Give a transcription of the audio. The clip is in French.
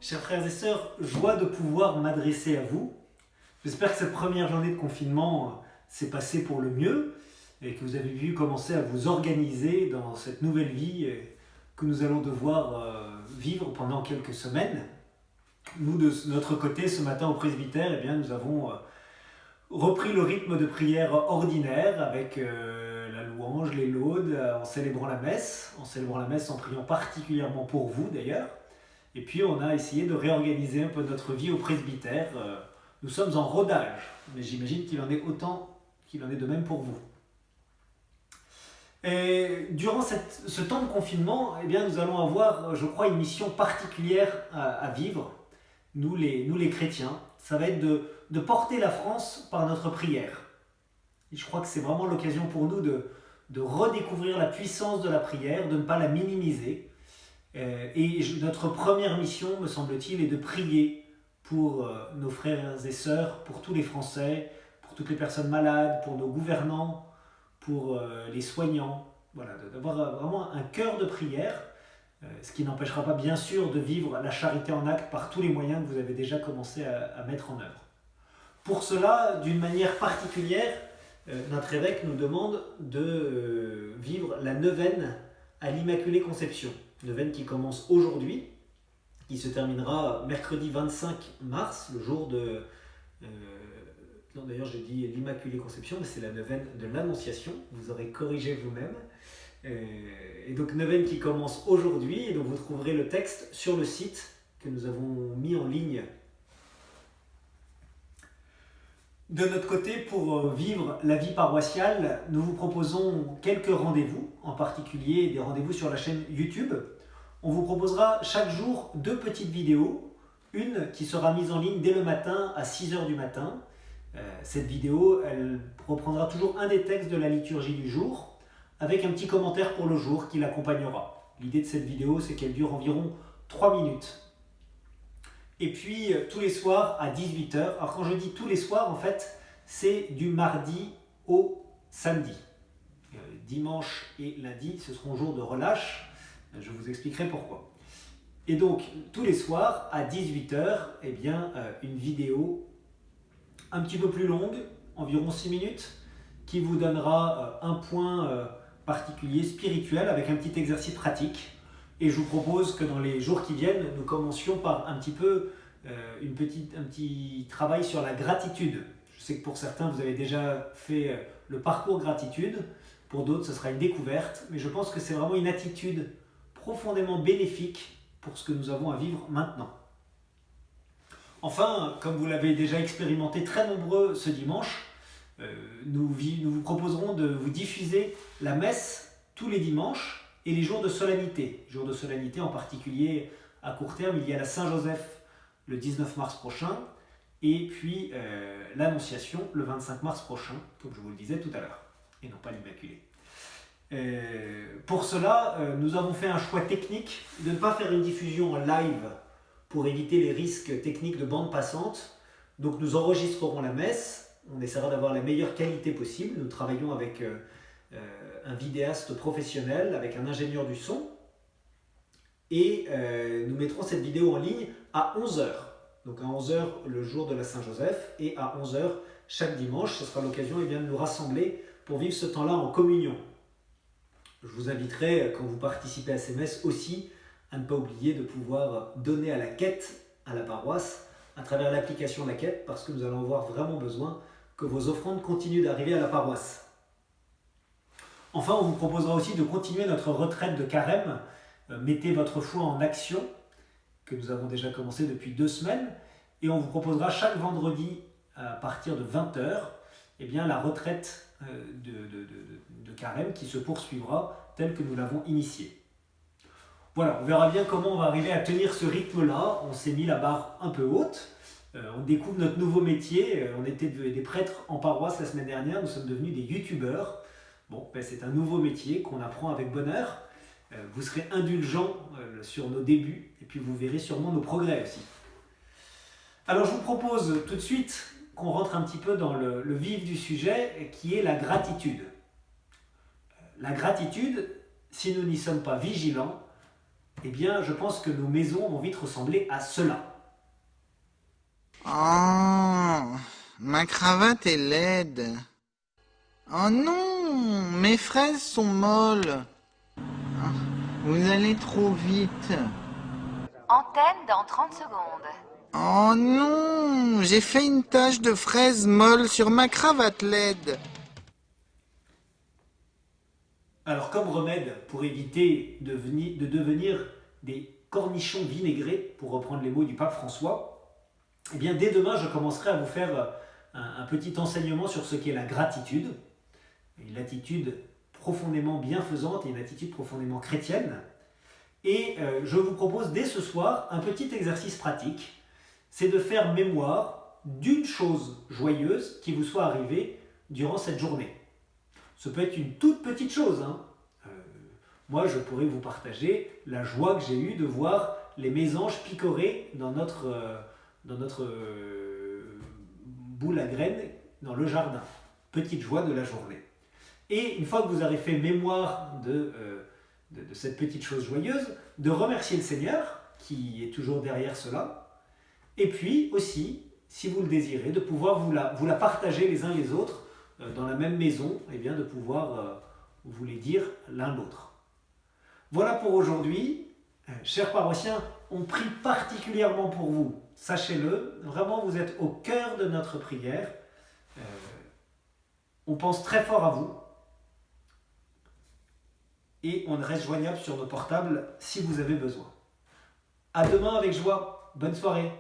Chers frères et sœurs, joie de pouvoir m'adresser à vous. J'espère que cette première journée de confinement s'est passée pour le mieux et que vous avez vu commencer à vous organiser dans cette nouvelle vie que nous allons devoir vivre pendant quelques semaines. Nous, de notre côté, ce matin au presbytère, eh bien, nous avons repris le rythme de prière ordinaire avec la louange, les laudes, en célébrant la messe en priant particulièrement pour vous d'ailleurs. Et puis on a essayé de réorganiser un peu notre vie au presbytère. Nous sommes en rodage, mais j'imagine qu'il en est autant qu'il en est de même pour vous. Et durant ce temps de confinement, eh bien, nous allons avoir, je crois, une mission particulière à vivre, nous les chrétiens. Ça va être de porter la France par notre prière. Et je crois que c'est vraiment l'occasion pour nous de redécouvrir la puissance de la prière, de ne pas la minimiser. Et notre première mission, me semble-t-il, est de prier pour nos frères et sœurs, pour tous les Français, pour toutes les personnes malades, pour nos gouvernants, pour les soignants. Voilà, d'avoir vraiment un cœur de prière, ce qui n'empêchera pas bien sûr de vivre la charité en acte par tous les moyens que vous avez déjà commencé à mettre en œuvre. Pour cela, d'une manière particulière, notre évêque nous demande de vivre la neuvaine à l'Immaculée Conception. Neuvaine qui commence aujourd'hui, qui se terminera mercredi 25 mars, le jour de... non, d'ailleurs j'ai dit l'Immaculée Conception, mais c'est la neuvaine de l'Annonciation, vous aurez corrigé vous-même. Et donc neuvaine qui commence aujourd'hui, et donc vous trouverez le texte sur le site que nous avons mis en ligne. De notre côté, pour vivre la vie paroissiale, nous vous proposons quelques rendez-vous, en particulier des rendez-vous sur la chaîne YouTube. On vous proposera chaque jour 2 petites vidéos, une qui sera mise en ligne dès le matin à 6h du matin. Cette vidéo, elle reprendra toujours un des textes de la liturgie du jour, avec un petit commentaire pour le jour qui l'accompagnera. L'idée de cette vidéo, c'est qu'elle dure environ 3 minutes. Et puis, tous les soirs à 18h. Alors, quand je dis tous les soirs, en fait, c'est du mardi au samedi. Dimanche et lundi, ce seront jours de relâche. Je vous expliquerai pourquoi. Et donc, tous les soirs à 18h, eh bien, une vidéo un petit peu plus longue, environ 6 minutes, qui vous donnera un point particulier, spirituel, avec un petit exercice pratique. Et je vous propose que dans les jours qui viennent, nous commencions par un petit peu un petit travail sur la gratitude. Je sais que pour certains, vous avez déjà fait le parcours gratitude. Pour d'autres, ce sera une découverte. Mais je pense que c'est vraiment une attitude profondément bénéfique pour ce que nous avons à vivre maintenant. Enfin, comme vous l'avez déjà expérimenté très nombreux ce dimanche, nous vous proposerons de vous diffuser la messe tous les dimanches et les jours de solennité. Jours de solennité en particulier à court terme, il y a la Saint-Joseph le 19 mars prochain et puis l'Annonciation le 25 mars prochain, comme je vous le disais tout à l'heure, et non pas l'Immaculée. Pour cela, nous avons fait un choix technique de ne pas faire une diffusion en live pour éviter les risques techniques de bande passante. Donc nous enregistrerons la messe, on essaiera d'avoir la meilleure qualité possible. Nous travaillons avec un vidéaste professionnel, avec un ingénieur du son, et nous mettrons cette vidéo en ligne à 11h. Donc à 11h le jour de la Saint-Joseph et à 11h chaque dimanche. Ce sera l'occasion de nous rassembler pour vivre ce temps-là en communion. Je vous inviterai, quand vous participez à ces messes aussi, à ne pas oublier de pouvoir donner à la quête, à la paroisse, à travers l'application La Quête, parce que nous allons avoir vraiment besoin que vos offrandes continuent d'arriver à la paroisse. Enfin, on vous proposera aussi de continuer notre retraite de carême. Mettez votre foi en action, que nous avons déjà commencé depuis 2 semaines, et on vous proposera chaque vendredi, à partir de 20h, eh bien, la retraite de carême qui se poursuivra telle que nous l'avons initiée. Voilà, on verra bien comment on va arriver à tenir ce rythme-là. On s'est mis la barre un peu haute. On découvre notre nouveau métier. On était des prêtres en paroisse la semaine dernière. Nous sommes devenus des youtubeurs. Bon, c'est un nouveau métier qu'on apprend avec bonheur. Vous serez indulgents sur nos débuts et puis vous verrez sûrement nos progrès aussi. Alors je vous propose tout de suite qu'on rentre un petit peu dans le vif du sujet qui est la gratitude. La gratitude, si nous n'y sommes pas vigilants, eh bien, je pense que nos maisons vont vite ressembler à cela. Oh, ma cravate est laide. Oh non, mes fraises sont molles. Vous allez trop vite. Antenne dans 30 secondes. Oh non, j'ai fait une tache de fraise molle sur ma cravate laide. Alors, comme remède pour éviter de devenir des cornichons vinaigrés, pour reprendre les mots du pape François, eh bien, dès demain, je commencerai à vous faire un petit enseignement sur ce qu'est la gratitude, une attitude profondément bienfaisante et une attitude profondément chrétienne. Et je vous propose dès ce soir un petit exercice pratique, c'est de faire mémoire d'une chose joyeuse qui vous soit arrivée durant cette journée. Ce peut être une toute petite chose, hein. Moi, je pourrais vous partager la joie que j'ai eue de voir les mésanges picorer dans notre boule à graines dans le jardin. Petite joie de la journée. Et une fois que vous aurez fait mémoire de cette petite chose joyeuse, de remercier le Seigneur, qui est toujours derrière cela, et puis aussi, si vous le désirez, de pouvoir vous la partager les uns les autres dans la même maison, et bien de pouvoir vous les dire l'un l'autre. Voilà pour aujourd'hui. Chers paroissiens, on prie particulièrement pour vous. Sachez-le, vraiment vous êtes au cœur de notre prière. On pense très fort à vous. Et on reste joignable sur nos portables si vous avez besoin. À demain avec joie. Bonne soirée.